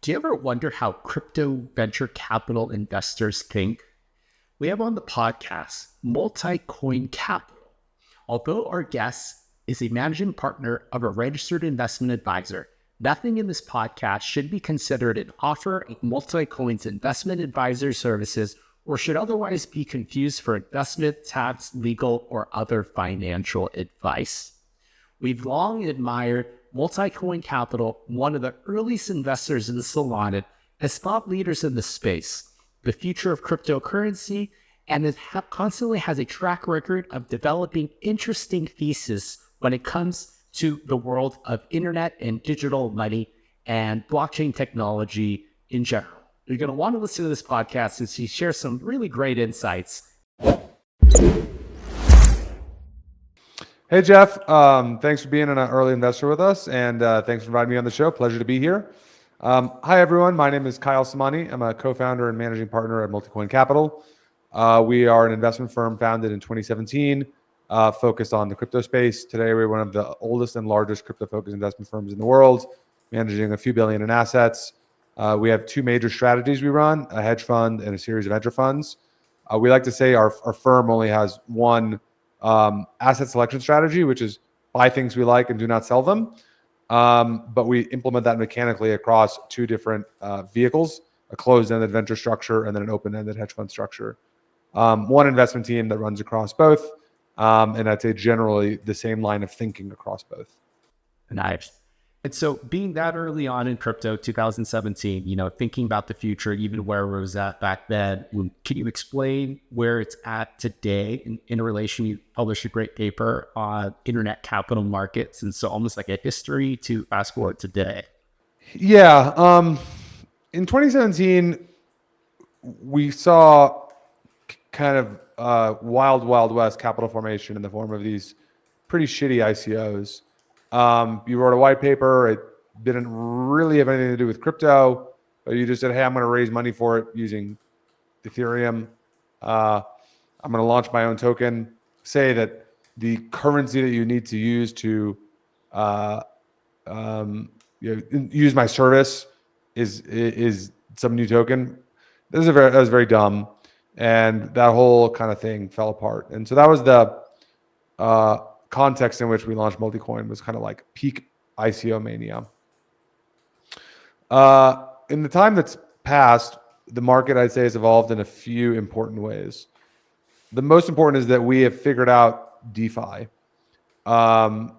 Do you ever wonder how crypto venture capital investors think? We have on the podcast Multicoin Capital. Although our guest is a managing partner of a registered investment advisor, nothing in this podcast should be considered an offer of Multicoin's investment advisory services or should otherwise be confused for investment, tax, legal, or other financial advice. We've long admired Multicoin Capital, one of the earliest investors in the Solana, as thought leaders in the space, the future of cryptocurrency, and it constantly has a track record of developing interesting theses when it comes to the world of internet and digital money and blockchain technology in general. You're going to want to listen to this podcast as he shares some really great insights. Hey, Jeff. Thanks for being an early investor with us, and thanks for inviting me on the show. Pleasure to be here. Hi, everyone. My name is Kyle Samani. I'm a co-founder and managing partner at Multicoin Capital. We are an investment firm founded in 2017, focused on the crypto space. Today, we're one of the oldest and largest crypto-focused investment firms in the world, managing a few billion in assets. We have two major strategies we run, a hedge fund and a series of venture funds. We like to say our firm only has one asset selection strategy, which is buy things we like and do not sell them. But we implement that mechanically across two different vehicles, a closed-ended venture structure and then an open-ended hedge fund structure. One investment team that runs across both. And I'd say generally the same line of thinking across both. Nice. And so being that early on in crypto, 2017, thinking about the future, even where it was at back then, can you explain where it's at today in relation? You published a great paper on internet capital markets. And so almost like a history to fast forward today. Yeah. In 2017, we saw kind of wild west capital formation in the form of these pretty shitty ICOs. You wrote a white paper. It didn't really have anything to do with crypto, but you just said, hey, I'm going to raise money for it using Ethereum. I'm going to launch my own token. Say that the currency that you need to use to use my service is some new token. That was very dumb. And that whole kind of thing fell apart. And so that was the context in which we launched Multicoin, was kind of like peak ICO mania. In the time that's passed, the market, I'd say, has evolved in a few important ways. The most important is that we have figured out DeFi. And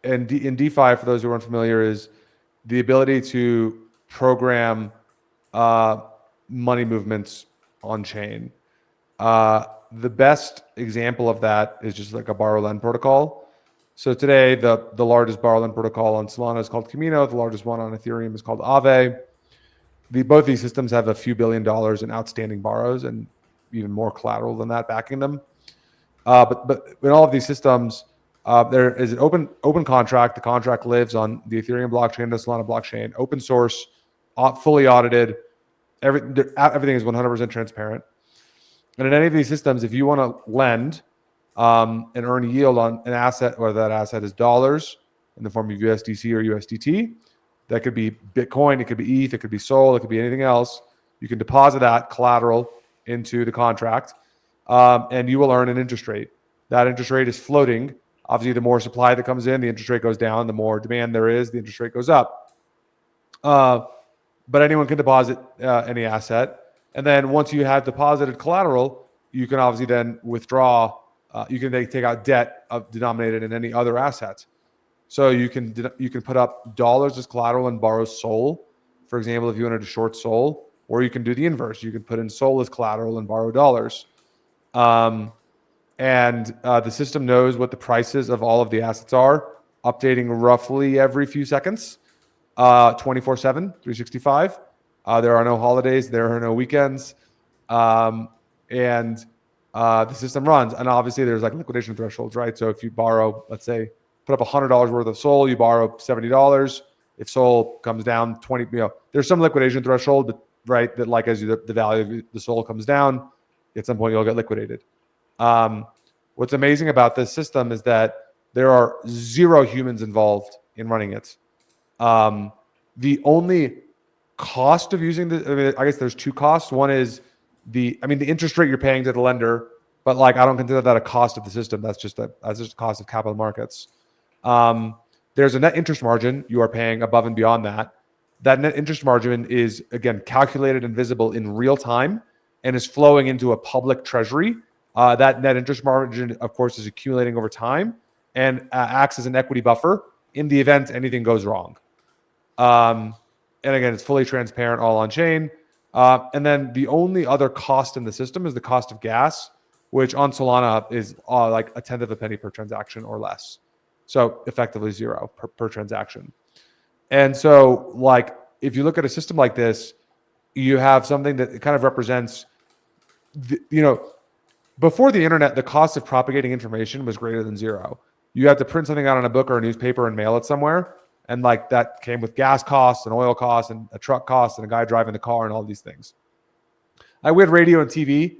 in DeFi, for those who aren't familiar, is the ability to program money movements on chain. The best example of that is just like a borrow-lend protocol. So today, the largest borrow-lend protocol on Solana is called Camino. The largest one on Ethereum is called Aave. Both these systems have a few $1 billion in outstanding borrows and even more collateral than that backing them. But in all of these systems, there is an open contract. The contract lives on the Ethereum blockchain, the Solana blockchain, open source, fully audited. Everything is 100% transparent. And in any of these systems, if you want to lend and earn a yield on an asset, whether that asset is dollars in the form of USDC or USDT, that could be Bitcoin, it could be ETH, it could be Sol, it could be anything else. You can deposit that collateral into the contract, and you will earn an interest rate. That interest rate is floating. Obviously, the more supply that comes in, the interest rate goes down. The more demand there is, the interest rate goes up. But anyone can deposit any asset. And then once you have deposited collateral, you can obviously then withdraw. You can then take out debt denominated in any other asset. So you can put up dollars as collateral and borrow Sol. For example, if you wanted to short Sol, or you can do the inverse. You can put in Sol as collateral and borrow dollars. And the system knows what the prices of all of the assets are, updating roughly every few seconds, 24/7, 365. There are no holidays. There are no weekends. And the system runs. And obviously, there's like liquidation thresholds, right? So if you borrow, let's say, put up $100 worth of Sol, you borrow $70. If Sol comes down 20, there's some liquidation threshold, right? That like as the value of the Sol comes down, at some point you'll get liquidated. What's amazing about this system is that there are 0 humans involved in running it. The only cost of using the, I mean, I guess there's two costs. One is the interest rate you're paying to the lender, but like, I don't consider that a cost of the system. That's just a cost of capital markets. There's a net interest margin you are paying above and beyond that. That net interest margin is, again, calculated and visible in real time and is flowing into a public treasury. That net interest margin, of course, is accumulating over time and acts as an equity buffer in the event anything goes wrong. And again, it's fully transparent, all on chain. And then the only other cost in the system is the cost of gas, which on Solana is like a tenth of a penny per transaction or less. So effectively zero per transaction. And so, like, if you look at a system like this, you have something that kind of represents, before the internet, the cost of propagating information was greater than zero. You had to print something out on a book or a newspaper and mail it somewhere. And like that came with gas costs and oil costs and a truck cost and a guy driving the car and all these things. We had radio and TV,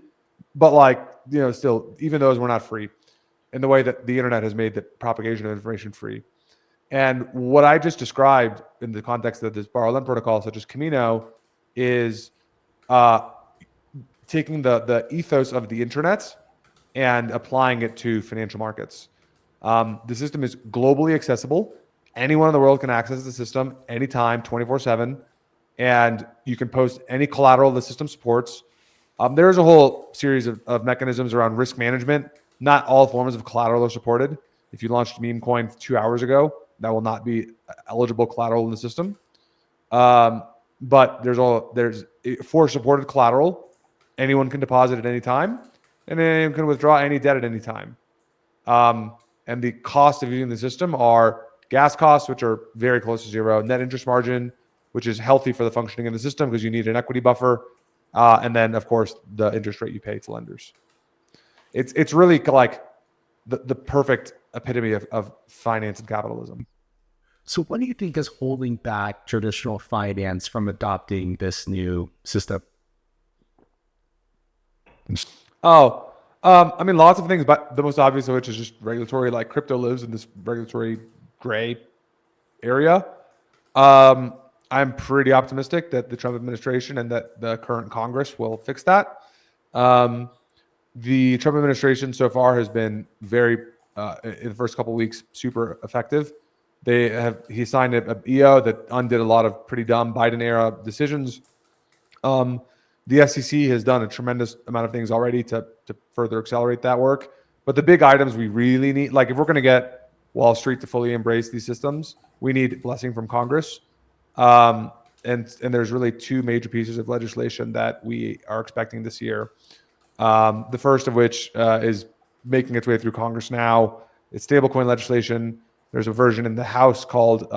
but like, still, even those were not free in the way that the internet has made the propagation of information free. And what I just described in the context of this borrow-lend protocol, such as Camino, is taking the ethos of the internet and applying it to financial markets. The system is globally accessible. Anyone in the world can access the system anytime, 24/7, and you can post any collateral the system supports. There's a whole series of mechanisms around risk management. Not all forms of collateral are supported. If you launched meme coin 2 hours ago, that will not be eligible collateral in the system. But there's for supported collateral, anyone can deposit at any time, and anyone can withdraw any debt at any time. And the cost of using the system are gas costs, which are very close to zero, net interest margin, which is healthy for the functioning of the system because you need an equity buffer, and then, of course, the interest rate you pay to lenders. It's really like the perfect epitome of finance and capitalism. So what do you think is holding back traditional finance from adopting this new system? Lots of things, but the most obvious of which is just regulatory. Like, crypto lives in this regulatory gray area. I'm pretty optimistic that the Trump administration and that the current Congress will fix that. The Trump administration so far has been very, in the first couple of weeks, super effective. He signed an EO that undid a lot of pretty dumb Biden era decisions. The SEC has done a tremendous amount of things already to further accelerate that work. But the big items we really need, like if we're going to get Wall Street to fully embrace these systems, we need blessing from Congress. And there's really two major pieces of legislation that we are expecting this year. The first of which is making its way through Congress now. It's stablecoin legislation. There's a version in the House called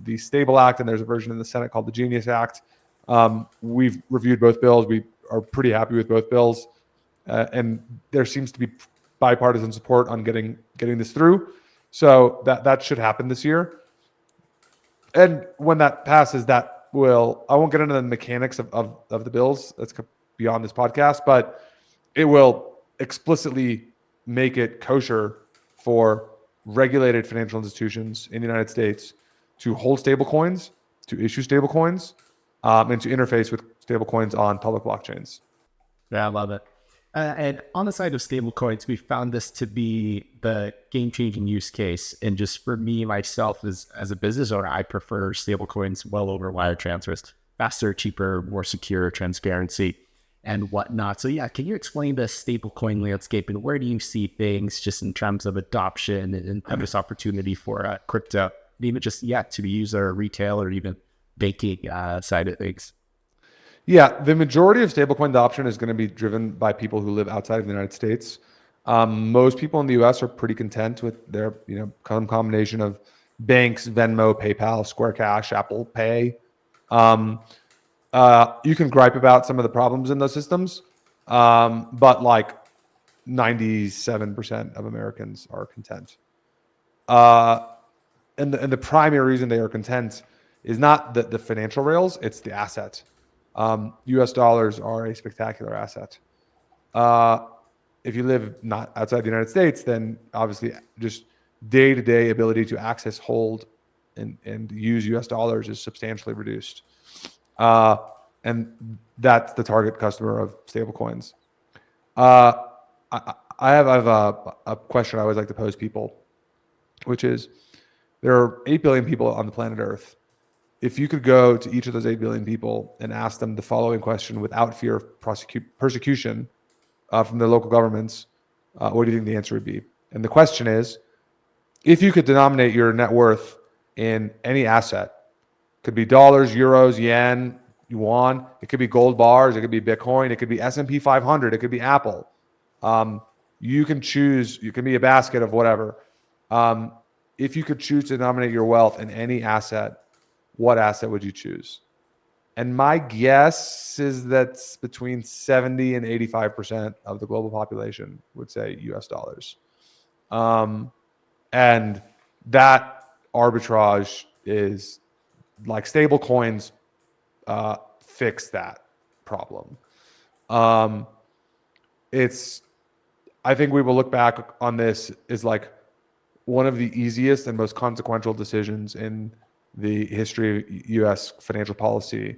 the Stable Act, and there's a version in the Senate called the Genius Act. We've reviewed both bills. We are pretty happy with both bills. And there seems to be bipartisan support on getting this through. So that should happen this year. And when that passes, I won't get into the mechanics of the bills. That's beyond this podcast, but it will explicitly make it kosher for regulated financial institutions in the United States to hold stablecoins, to issue stablecoins, and to interface with stablecoins on public blockchains. Yeah, I love it. And on the side of stablecoins, we found this to be the game-changing use case. And just for me, myself, as a business owner, I prefer stablecoins well over wire transfers. Faster, cheaper, more secure, transparency, and whatnot. So yeah, can you explain the stablecoin landscape and where do you see things just in terms of adoption and this opportunity for crypto, and even just, to the user, retail, or even banking side of things? Yeah, the majority of stablecoin adoption is going to be driven by people who live outside of the United States. Most people in the U.S. are pretty content with their, combination of banks, Venmo, PayPal, Square Cash, Apple Pay. You can gripe about some of the problems in those systems, but like 97% of Americans are content. And the primary reason they are content is not the financial rails; it's the asset. U.S. dollars are a spectacular asset. If you live not outside the United States, then obviously just day-to-day ability to access, hold, and use U.S. dollars is substantially reduced. And that's the target customer of stablecoins. Uh, I have a question I always like to pose people, which is there are 8 billion people on the planet Earth. If you could go to each of those 8 billion people and ask them the following question without fear of persecution from their local governments, what do you think the answer would be? And the question is, if you could denominate your net worth in any asset, could be dollars, euros, yen, yuan, it could be gold bars, it could be Bitcoin, it could be S&P 500, it could be Apple. You can choose, you can be a basket of whatever. If you could choose to denominate your wealth in any asset, what asset would you choose? And my guess is that's between 70 and 85% of the global population would say US dollars. And that arbitrage is like stable coins fix that problem. I think we will look back on this as like one of the easiest and most consequential decisions in the history of U.S. financial policy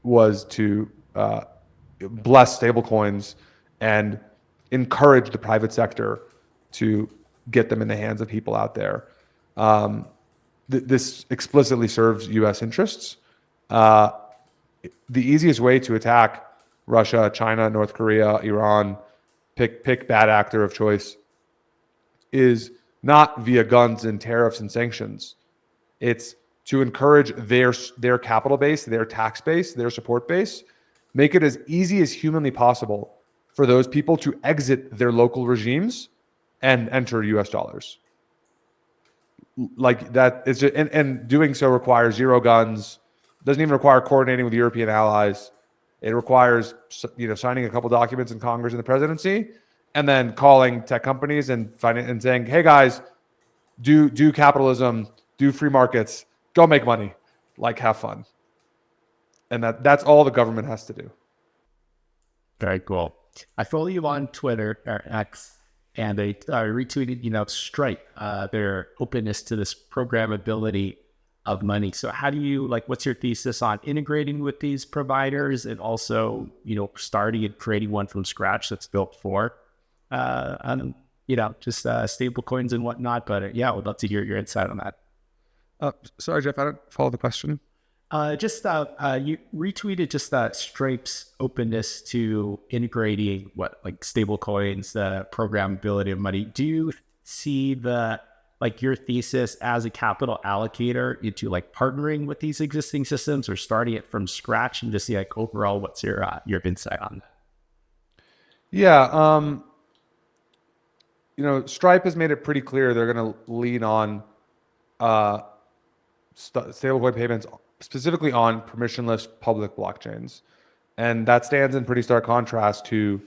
was to bless stablecoins and encourage the private sector to get them in the hands of people out there. This explicitly serves U.S. interests. The easiest way to attack Russia, China, North Korea, Iran, pick bad actor of choice, is not via guns and tariffs and sanctions. It's to encourage their capital base, their tax base, their support base, make it as easy as humanly possible for those people to exit their local regimes and enter US dollars. Like that is just, and doing so requires zero guns, doesn't even require coordinating with European allies. It requires, signing a couple documents in Congress and the presidency, and then calling tech companies and saying, "Hey guys, do capitalism, do free markets, go make money, like have fun." And that's all the government has to do. Very cool. I follow you on Twitter or X, and they retweeted, Stripe, their openness to this programmability of money. So how do you, what's your thesis on integrating with these providers and also, starting and creating one from scratch that's built for, just stable coins and whatnot. But yeah, I would love to hear your insight on that. Sorry, Jeff, I don't follow the question. You retweeted just Stripe's openness to integrating stable coins, the programmability of money. Do you see your thesis as a capital allocator into partnering with these existing systems or starting it from scratch, and just see overall what's your insight on that? Yeah. Stripe has made it pretty clear they're going to lean on stablecoin payments, specifically on permissionless public blockchains. And that stands in pretty stark contrast to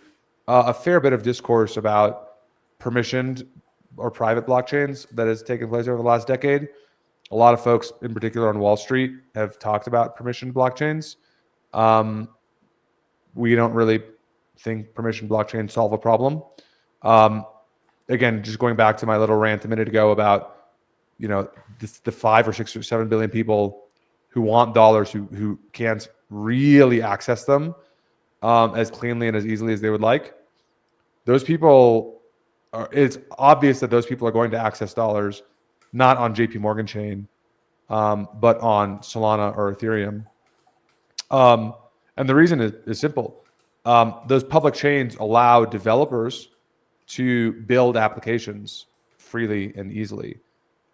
a fair bit of discourse about permissioned or private blockchains that has taken place over the last decade. A lot of folks, in particular on Wall Street, have talked about permissioned blockchains. We don't really think permissioned blockchains solve a problem. Again, just going back to my little rant a minute ago about, the 5 or 6 or 7 billion people who want dollars, who can't really access them as cleanly and as easily as they would like. Those people it's obvious that those people are going to access dollars not on JP Morgan chain, but on Solana or Ethereum. And the reason is simple. Those public chains allow developers to build applications freely and easily.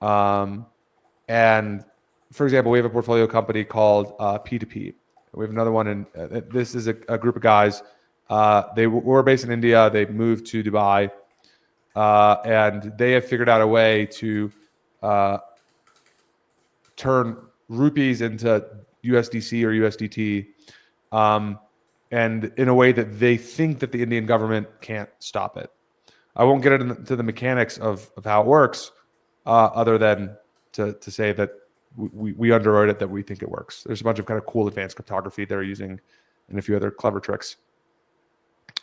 And for example, we have a portfolio company called P2P. We have another one, and this is a group of guys. They were based in India. They moved to Dubai, and they have figured out a way to turn rupees into USDC or USDT, and in a way that they think that the Indian government can't stop it. I won't get into the mechanics of how it works, other than to say that we underwrote it, that we think it works. There's a bunch of kind of cool advanced cryptography they're using and a few other clever tricks.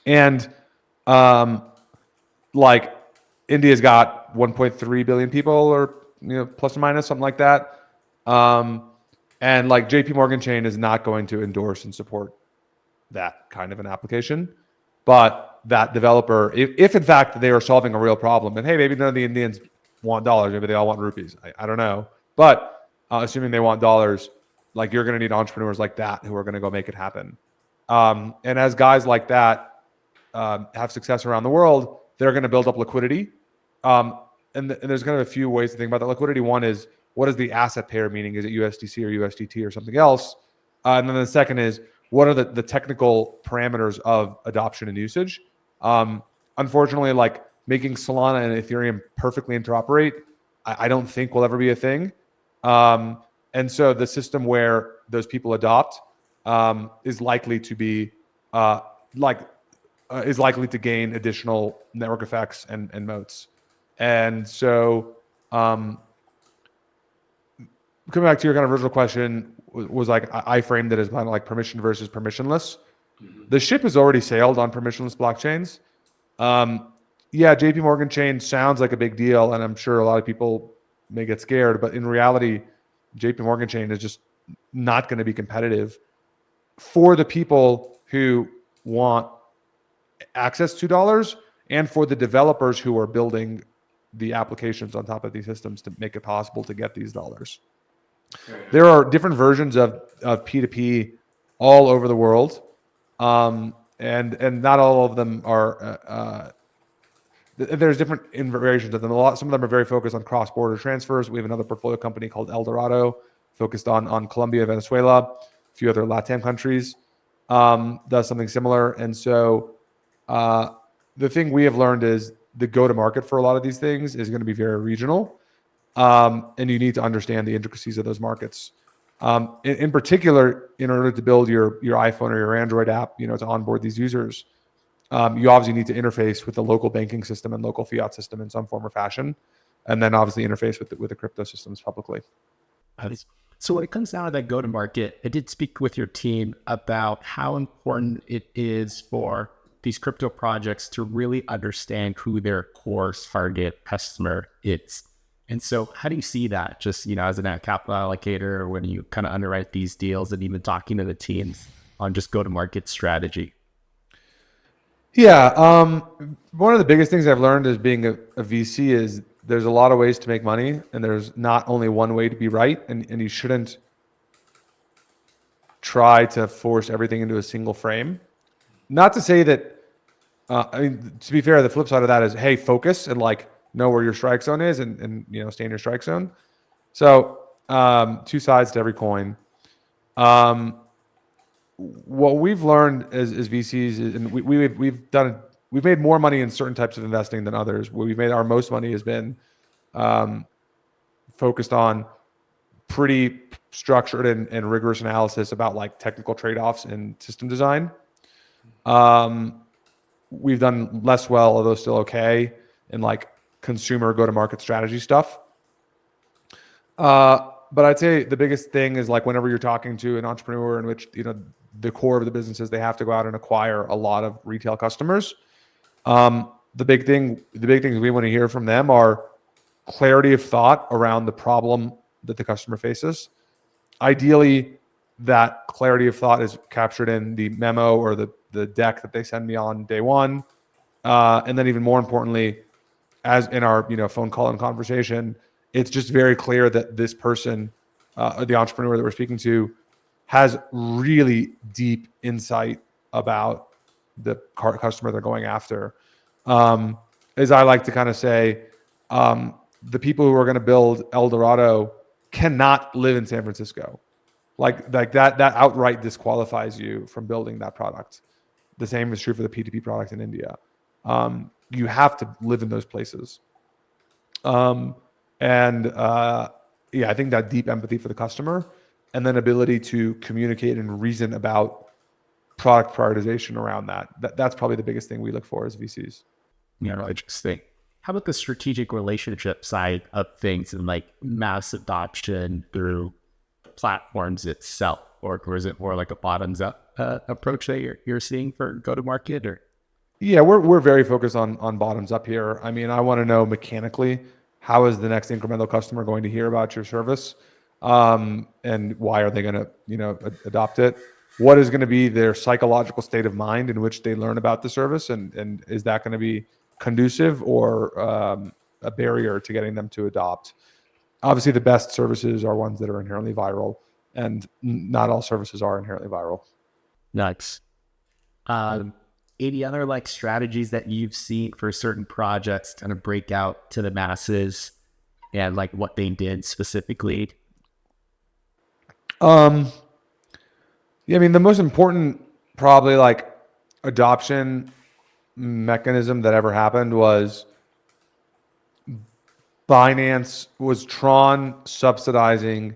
And India's got 1.3 billion people, or plus or minus, something like that. And like JP Morgan Chain is not going to endorse and support that kind of an application. But that developer, if in fact they are solving a real problem, and hey, maybe none of the Indians want dollars, maybe they all want rupees. I don't know. But assuming they want dollars, like you're going to need entrepreneurs like that who are going to go make it happen. And as guys like that have success around the world, they're going to build up liquidity. And there's kind of a few ways to think about that liquidity. One is, what is the asset pair, meaning is it USDC or USDT or something else? And then the second is, what are the technical parameters of adoption and usage? Unfortunately, like making Solana and Ethereum perfectly interoperate, I don't think will ever be a thing. And so the system where those people adopt is likely to be is likely to gain additional network effects and moats. And so coming back to your kind of original question was like, I framed it as kind of like permission versus permissionless. Mm-hmm. The ship has already sailed on permissionless blockchains. Yeah, JP Morgan chain sounds like a big deal, and I'm sure a lot of people may get scared, but in reality, JP Morgan chain is just not going to be competitive for the people who want access to dollars and for the developers who are building the applications on top of these systems to make it possible to get these dollars. There are different versions of P2P all over the world, and not all of them are. There's different variations of them. Some of them are very focused on cross-border transfers. We have another portfolio company called El Dorado, focused on Colombia, Venezuela, a few other Latin countries, does something similar. And so the thing we have learned is the go-to-market for a lot of these things is going to be very regional. And you need to understand the intricacies of those markets. In particular, in order to build your iPhone or your Android app, to onboard these users, you obviously need to interface with the local banking system and local fiat system in some form or fashion, and then obviously interface with the crypto systems publicly. So when it comes down to that go-to-market, I did speak with your team about how important it is for these crypto projects to really understand who their core target customer is. And so how do you see that just, as a capital allocator, or when you kind of underwrite these deals and even talking to the teams on just go-to-market strategy? Yeah. One of the biggest things I've learned as being a VC is there's a lot of ways to make money, and there's not only one way to be right, and you shouldn't try to force everything into a single frame. Not to say that, to be fair, the flip side of that is, hey, focus and know where your strike zone is and stay in your strike zone. So two sides to every coin. What we've learned as VCs is, and we've made more money in certain types of investing than others. Where we've made our most money has been focused on pretty structured and rigorous analysis about technical trade-offs and system design. We've done less well, although still okay, in consumer go-to-market strategy stuff. But I'd say the biggest thing is whenever you're talking to an entrepreneur in which the core of the business is they have to go out and acquire a lot of retail customers. The big things we want to hear from them are clarity of thought around the problem that the customer faces. Ideally, that clarity of thought is captured in the memo or the deck that they send me on day one. And then even more importantly, as in our phone call and conversation, it's just very clear that this person, the entrepreneur that we're speaking to, has really deep insight about the customer they're going after. As I like to kind of say, the people who are going to build El Dorado cannot live in San Francisco. That outright disqualifies you from building that product. The same is true for the P2P product in India. You have to live in those places. I think that deep empathy for the customer and then ability to communicate and reason about product prioritization around that's probably the biggest thing we look for as VCs. Really interesting. How about the strategic relationship side of things and mass adoption through platforms itself, or is it more like a bottoms up approach that you're seeing for go-to-market? Or yeah, we're very focused on bottoms up here. I mean, I want to know mechanically, how is the next incremental customer going to hear about your service? And why are they going to, adopt it? What is going to be their psychological state of mind in which they learn about the service, and is that going to be conducive or a barrier to getting them to adopt? Obviously, the best services are ones that are inherently viral, and not all services are inherently viral. Nuts. Any other like strategies that you've seen for certain projects kind of break out to the masses and like what they did specifically? Yeah, I mean, the most important probably like adoption mechanism that ever happened was Tron subsidizing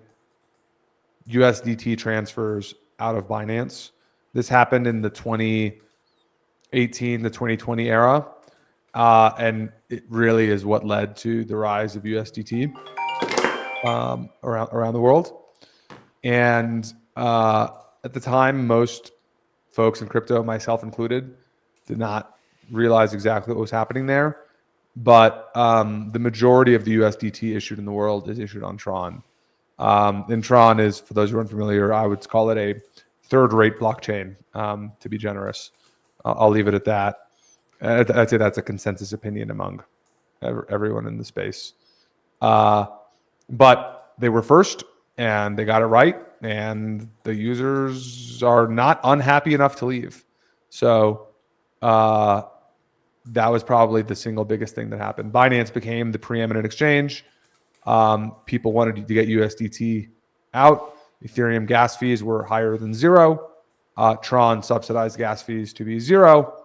USDT transfers out of Binance. This happened in the 2018 to 2020 era. And it really is what led to the rise of USDT around the world. And at the time, most folks in crypto, myself included, did not realize exactly what was happening there. But the majority of the USDT issued in the world is issued on Tron. And Tron is, for those who aren't familiar, I would call it a third-rate blockchain, to be generous. I'll leave it at that. I'd say that's a consensus opinion among everyone in the space. But they were first, and they got it right, and the users are not unhappy enough to leave. So that was probably the single biggest thing that happened. Binance became the preeminent exchange. People wanted to get USDT out. Ethereum gas fees were higher than zero. Tron subsidized gas fees to be zero.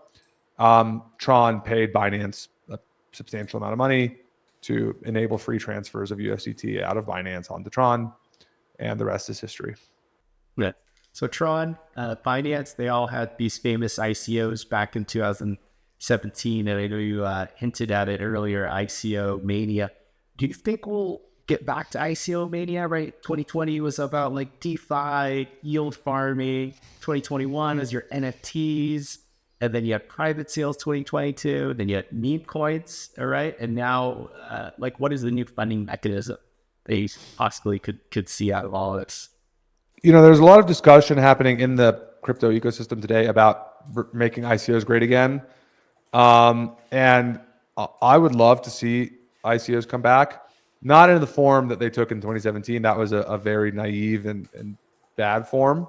Tron paid Binance a substantial amount of money to enable free transfers of USDT out of Binance onto Tron, and the rest is history. Yeah. So Tron, Binance, they all had these famous ICOs back in 2017, and I know you hinted at it earlier, ICO mania. Do you think we'll get back to ICO mania, right? 2020 was about like DeFi, yield farming. 2021 is your NFTs. And then you had private sales 2022. Then you had meme coins, all right? And now, like, what is the new funding mechanism that you possibly could see out of all of this? There's a lot of discussion happening in the crypto ecosystem today about making ICOs great again. And I would love to see ICOs come back, not in the form that they took in 2017. That was a very naive and bad form.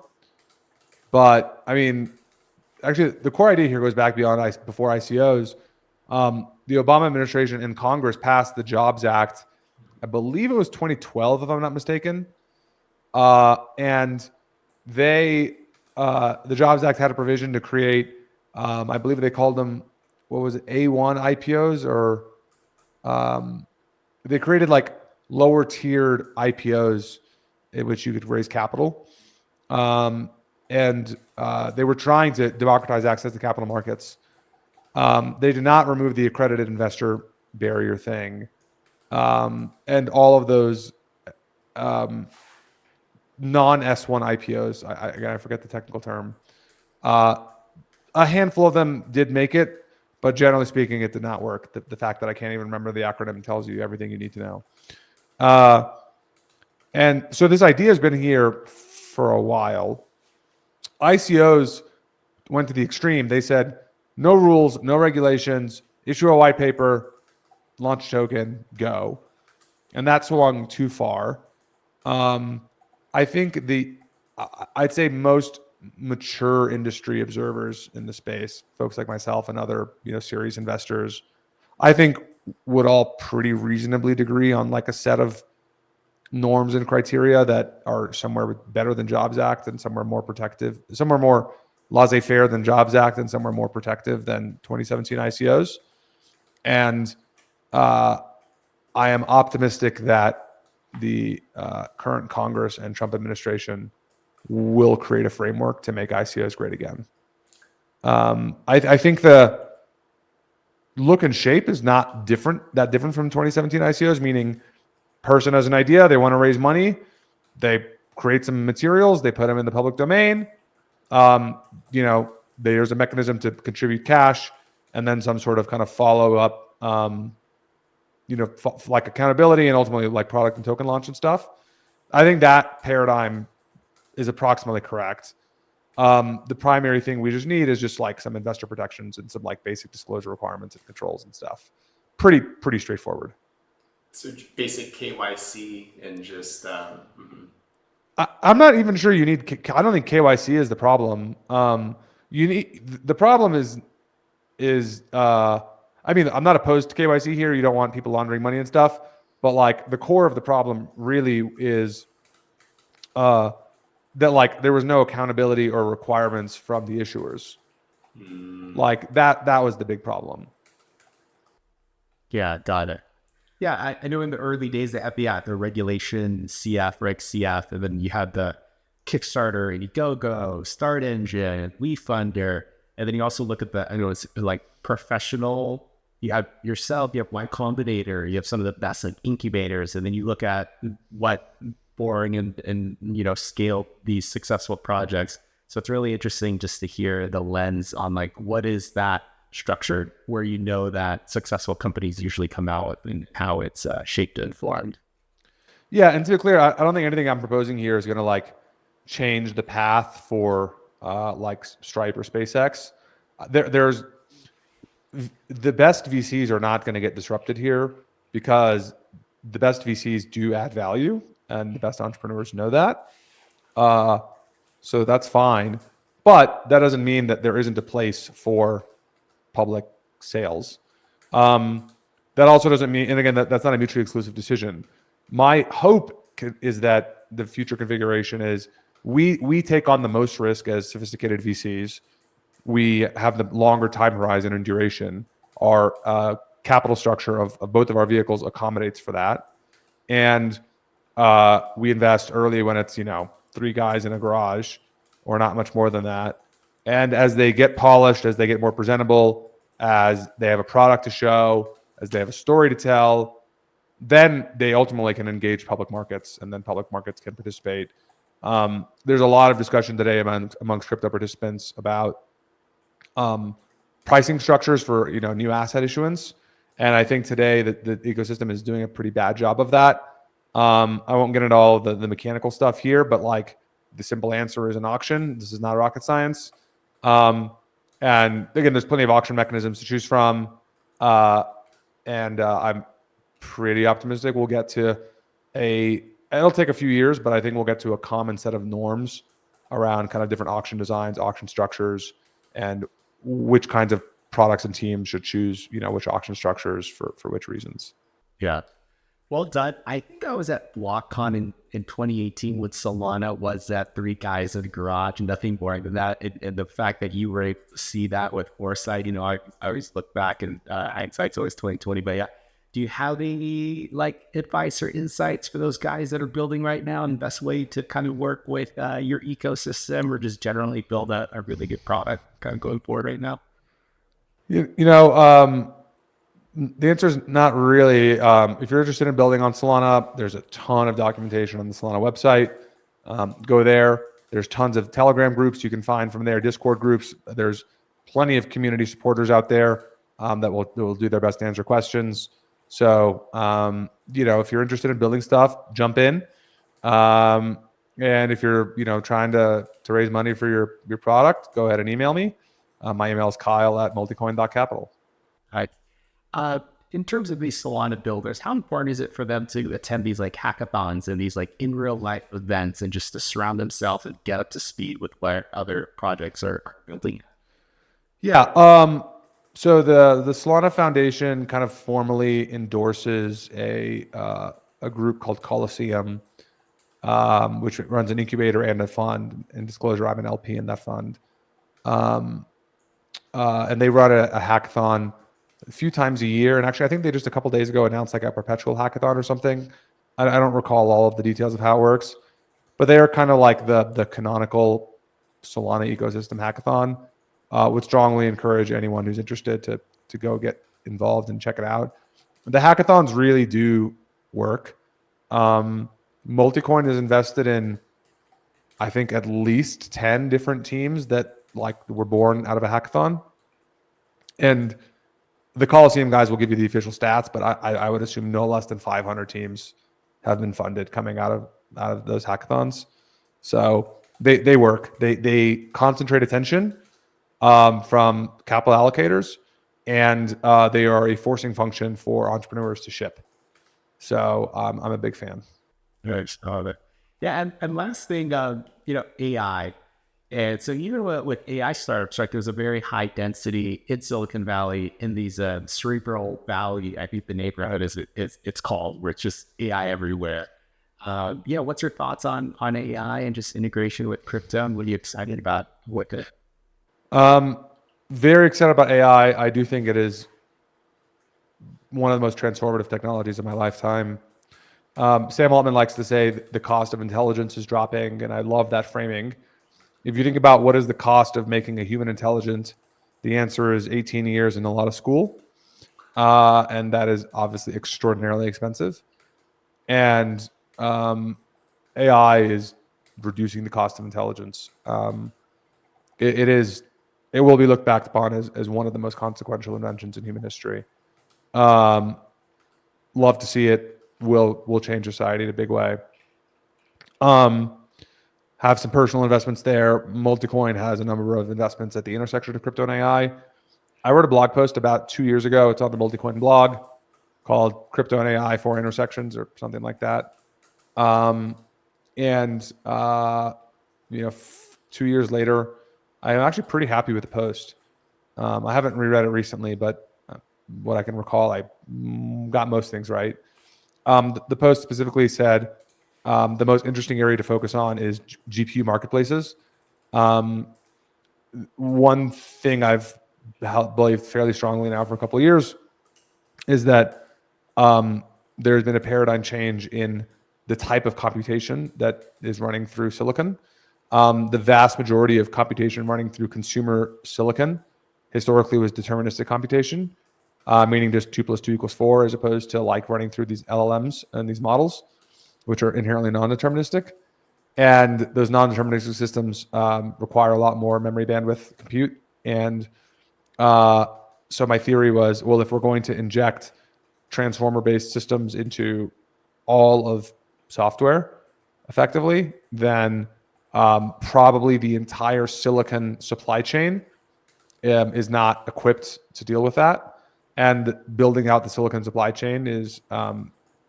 But I mean, actually, the core idea here goes back beyond before ICOs. The Obama administration and Congress passed the Jobs Act. I believe it was 2012, if I'm not mistaken. And the Jobs Act had a provision to create, I believe they called them, what was it, A1 IPOs, or they created like lower tiered IPOs in which you could raise capital. And they were trying to democratize access to capital markets. They did not remove the accredited investor barrier thing. And all of those non-S1 IPOs, I forget the technical term. A handful of them did make it, but generally speaking, it did not work. The fact that I can't even remember the acronym tells you everything you need to know. And so this idea has been here for a while. ICOs went to the extreme. They said, no rules, no regulations, issue a white paper, launch token, go. And that swung too far. I think I'd say most mature industry observers in the space, folks like myself and other, serious investors, I think would all pretty reasonably agree on like a set of norms and criteria that are somewhere better than Jobs Act and somewhere more protective, somewhere more laissez-faire than Jobs Act and somewhere more protective than 2017 ICOs. And I am optimistic that the current Congress and Trump administration will create a framework to make ICOs great again. I think the look and shape is not that different from 2017 ICOs, meaning person has an idea, they want to raise money, they create some materials, they put them in the public domain. There's a mechanism to contribute cash, and then some sort of kind of follow up, like accountability and ultimately like product and token launch and stuff. I think that paradigm is approximately correct. The primary thing we just need is just like some investor protections and some like basic disclosure requirements and controls and stuff. Pretty straightforward. So basic KYC and just I'm not even sure you need. I don't think KYC is the problem. You need the problem is. I mean, I'm not opposed to KYC here. You don't want people laundering money and stuff, but like the core of the problem really is that like there was no accountability or requirements from the issuers. Like that was the big problem. Yeah, got it. Yeah, I know in the early days they had the regulation, CF, Reg CF, and then you had the Kickstarter, Indiegogo, Start Engine, WeFunder, and then you also look at the, I know it's like professional. You have yourself, you have Y Combinator, you have some of the best like incubators, and then you look at what boring and scale these successful projects. So it's really interesting just to hear the lens on like what is that structured, where you know that successful companies usually come out with and how it's shaped and formed. Yeah, and to be clear, I don't think anything I'm proposing here is going to like change the path for like Stripe or SpaceX. There's the best VCs are not going to get disrupted here because the best VCs do add value, and the best entrepreneurs know that. So that's fine, but that doesn't mean that there isn't a place for public sales. That also doesn't mean, and again, that's not a mutually exclusive decision. My hope is that the future configuration is we take on the most risk as sophisticated VCs. We have the longer time horizon and duration. Our capital structure of both of our vehicles accommodates for that. And we invest early when it's, 3 guys in a garage or not much more than that. And as they get polished, as they get more presentable, as they have a product to show, as they have a story to tell, then they ultimately can engage public markets, and then public markets can participate. There's a lot of discussion today amongst crypto participants about pricing structures for new asset issuance, and I think today that the ecosystem is doing a pretty bad job of that. I won't get into all the mechanical stuff here, but like the simple answer is an auction. This is not rocket science. And again, there's plenty of auction mechanisms to choose from. And I'm pretty optimistic we'll get to it'll take a few years, but I think we'll get to a common set of norms around kind of different auction designs, auction structures, and which kinds of products and teams should choose, which auction structures for which reasons. Yeah. Well done. I think I was at BlockCon in 2018 with Solana, was that 3 guys in a garage and nothing boring than that. And the fact that you were able to see that with foresight, I always look back and hindsight's always 2020. But yeah, do you have any like advice or insights for those guys that are building right now, and best way to kind of work with your ecosystem, or just generally build a really good product kind of going forward right now? The answer is not really. If you're interested in building on Solana, there's a ton of documentation on the Solana website. Go there. There's tons of Telegram groups you can find from there, Discord groups. There's plenty of community supporters out there that will do their best to answer questions. So, if you're interested in building stuff, jump in. And if you're, trying to raise money for your product, go ahead and email me. My email is kyle@multicoin.capital. All right. In terms of these Solana builders, how important is it for them to attend these like hackathons and these like in real life events, and just to surround themselves and get up to speed with what other projects are building? Yeah. So the Solana Foundation kind of formally endorses a group called Coliseum, which runs an incubator and a fund. And disclosure, I'm an LP in that fund. And they run a hackathon a few times a year. And actually, I think they just a couple days ago announced like a perpetual hackathon or something. I don't recall all of the details of how it works, but they are kind of like the canonical Solana ecosystem hackathon. Would strongly encourage anyone who's interested to go get involved and check it out. The hackathons really do work. Multicoin is invested in, I think, at least 10 different teams that like were born out of a hackathon. And the Coliseum guys will give you the official stats, but I would assume no less than 500 teams have been funded coming out out of those hackathons. So they work. They concentrate attention from capital allocators, and they are a forcing function for entrepreneurs to ship. So I'm a big fan. Nice. Yeah, and last thing, AI. And so even with AI startups, like there's a very high density in Silicon Valley in these Cerebral Valley, I think the neighborhood is it's called, where it's just AI everywhere. What's your thoughts on AI and just integration with crypto? And what are you excited about with it? Very excited about AI. I do think it is one of the most transformative technologies of my lifetime. Sam Altman likes to say the cost of intelligence is dropping, and I love that framing. If you think about what is the cost of making a human intelligent, the answer is 18 years and a lot of school. And that is obviously extraordinarily expensive. And AI is reducing the cost of intelligence. It will be looked back upon as one of the most consequential inventions in human history. Love to see it. Will change society in a big way. Have some personal investments there. Multicoin has a number of investments at the intersection of crypto and AI. I wrote a blog post about 2 years ago. It's on the Multicoin blog called Crypto and AI for Intersections or something like that. 2 years later, I'm actually pretty happy with the post. I haven't reread it recently, but what I can recall, I got most things right. The post specifically said the most interesting area to focus on is GPU marketplaces. One thing I've believed fairly strongly now for a couple of years is that there's been a paradigm change in the type of computation that is running through silicon. The vast majority of computation running through consumer silicon historically was deterministic computation, meaning just 2 + 2 = 4, as opposed to like running through these LLMs and these models, which are inherently non-deterministic. And those non-deterministic systems require a lot more memory bandwidth compute. And so my theory was, well, if we're going to inject transformer-based systems into all of software effectively, then probably the entire silicon supply chain is not equipped to deal with that. And building out the silicon supply chain is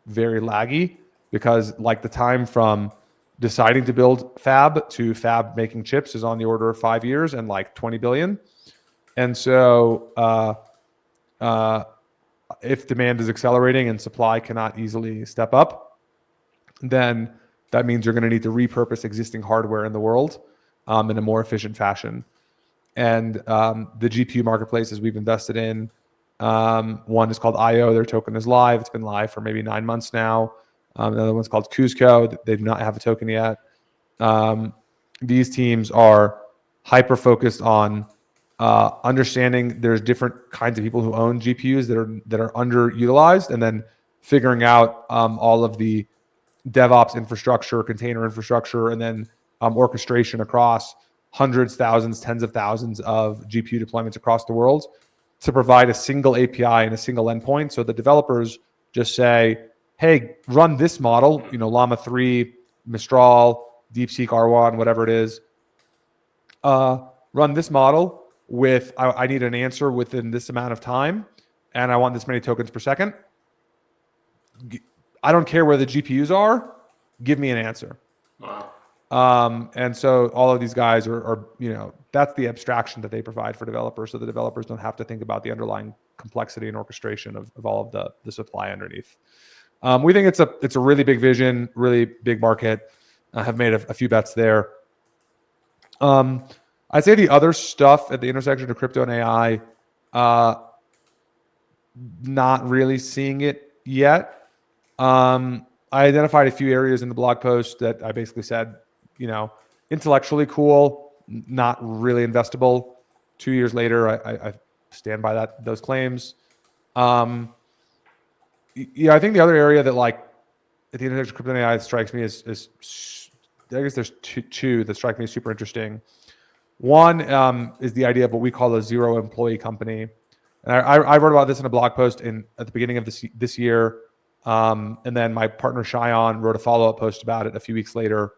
very laggy, because like the time from deciding to build fab to fab making chips is on the order of 5 years and like 20 billion. And so if demand is accelerating and supply cannot easily step up, then that means you're going to need to repurpose existing hardware in the world in a more efficient fashion. And the GPU marketplaces we've invested in, one is called IO. Their token is live. It's been live for maybe 9 months now. Another one's called Cusco. They do not have a token yet. These teams are hyper focused on understanding there's different kinds of people who own GPUs that are underutilized, and then figuring out all of the DevOps infrastructure, container infrastructure, and then orchestration across hundreds, thousands, tens of thousands of GPU deployments across the world to provide a single API and a single endpoint. So the developers just say, hey, run this model, Llama 3, Mistral, DeepSeek R1, whatever it is. Run this model with, I need an answer within this amount of time, and I want this many tokens per second. I don't care where the GPUs are. Give me an answer. Wow. And so all of these guys are, that's the abstraction that they provide for developers. So the developers don't have to think about the underlying complexity and orchestration of all of the supply underneath. We think it's a really big vision, really big market. I have made a few bets there. I'd say the other stuff at the intersection of crypto and AI, not really seeing it yet. I identified a few areas in the blog post that I basically said, intellectually cool, not really investable. 2 years later, I stand by those claims. I think the other area that at the intersection of crypto and AI strikes me is I guess there's two that strike me as super interesting. One is the idea of what we call a zero employee company. And I wrote about this in a blog post at the beginning of this year. And then my partner Cheyenne wrote a follow-up post about it a few weeks later.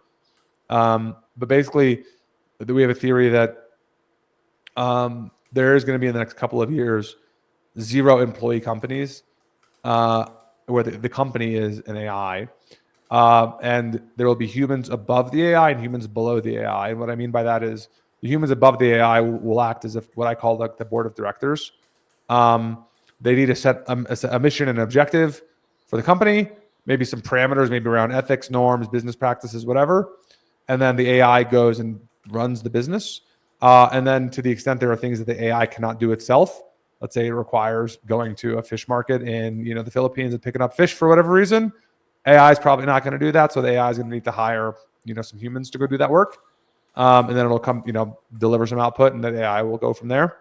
But basically, we have a theory that there is going to be in the next couple of years 0 employee companies where the company is an AI. And there will be humans above the AI and humans below the AI. And what I mean by that is the humans above the AI will act as if what I call the board of directors. They need to set a mission and objective for the company, maybe some parameters, maybe around ethics, norms, business practices, whatever. And then the AI goes and runs the business. And then to the extent there are things that the AI cannot do itself, let's say it requires going to a fish market in the Philippines and picking up fish for whatever reason, AI is probably not going to do that. So the AI is going to need to hire some humans to go do that work. And then it'll come, deliver some output, and the AI will go from there.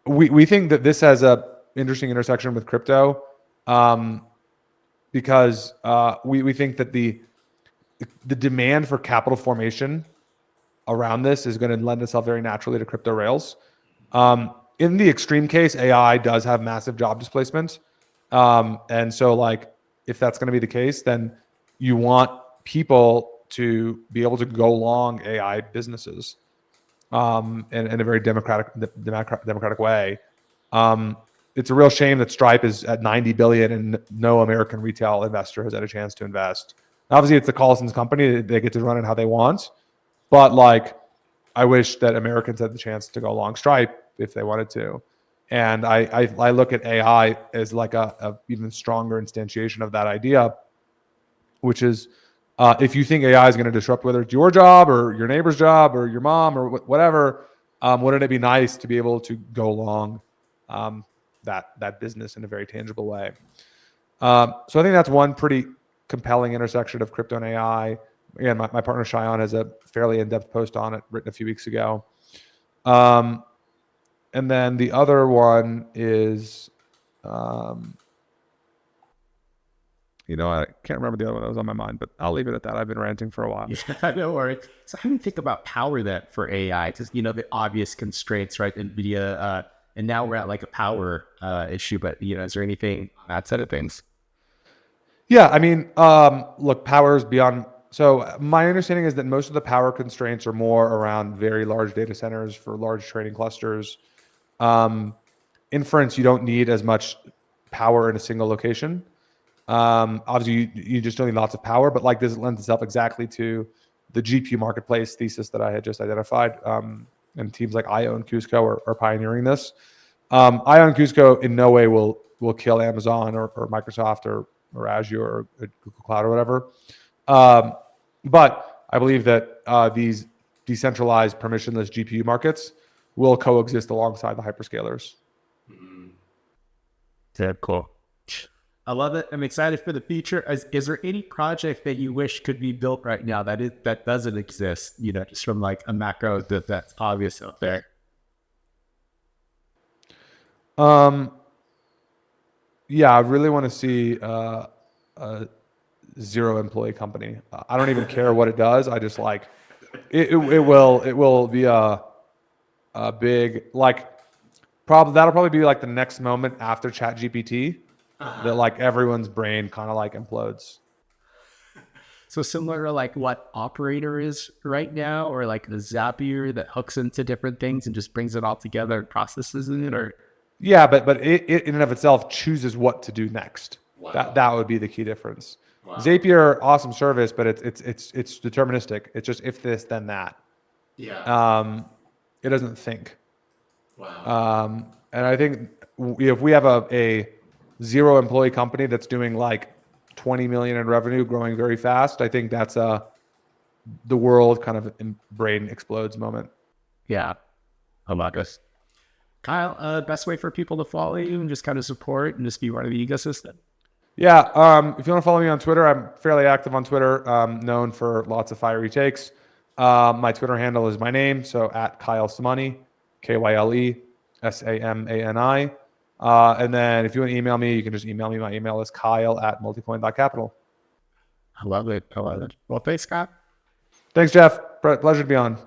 We think that this has a interesting intersection with crypto, because we think that the demand for capital formation around this is going to lend itself very naturally to crypto rails. In the extreme case, AI does have massive job displacement. And so if that's going to be the case, then you want people to be able to go long AI businesses in a very democratic way. It's a real shame that Stripe is at 90 billion and no American retail investor has had a chance to invest. Obviously, it's the Collison's company; they get to run it how they want. But I wish that Americans had the chance to go long Stripe if they wanted to. And I look at AI as a even stronger instantiation of that idea, which is if you think AI is going to disrupt whether it's your job or your neighbor's job or your mom or whatever, wouldn't it be nice to be able to go along that business in a very tangible way? So I think that's one pretty compelling intersection of crypto and AI. Again, my partner Cheyenne has a fairly in-depth post on it written a few weeks ago. And then the other one is, I can't remember the other one that was on my mind, but I'll leave it at that. I've been ranting for a while. No worries. So how do you think about power then for AI? Just, the obvious constraints, right? NVIDIA, and now we're at a power issue, but, is there anything on that side of things? Yeah, I mean, look, power is beyond. So my understanding is that most of the power constraints are more around very large data centers for large training clusters. Inference, you don't need as much power in a single location. Obviously, you just don't need lots of power, but this lends itself exactly to the GPU marketplace thesis that I had just identified. And teams like IO and Cusco are pioneering this. IO and Cusco in no way will kill Amazon or Microsoft or Azure or Google Cloud or whatever. But I believe that these decentralized permissionless GPU markets will coexist alongside the hyperscalers. Yeah, cool. I love it. I'm excited for the future. Is there any project that you wish could be built right now that doesn't exist, just from a macro that's obvious out there? Yeah, I really want to see a 0 employee company. I don't even care what it does. I just it will be a big that'll probably be the next moment after ChatGPT that everyone's brain kind of implodes. So similar to what Operator is right now, or the Zapier that hooks into different things and just brings it all together and processes it, or yeah, but it in and of itself chooses what to do next. Wow. That would be the key difference. Wow. Zapier, awesome service, but it's deterministic. It's just if this then that. Yeah. It doesn't think. Wow. And I think if we have a 0 employee company that's doing 20 million in revenue, growing very fast, I think that's the world kind of brain explodes moment. Yeah. I love this. Kyle, best way for people to follow you and just kind of support and just be part of the ecosystem? Yeah. If you want to follow me on Twitter, I'm fairly active on Twitter, known for lots of fiery takes. My Twitter handle is my name, so at Kyle Samani, KYLE SAMANI. And then if you want to email me, you can just email me. My email is kyle@multicoin.capital. I love it. Well, thanks, Scott. Thanks, Jeff. Pleasure to be on.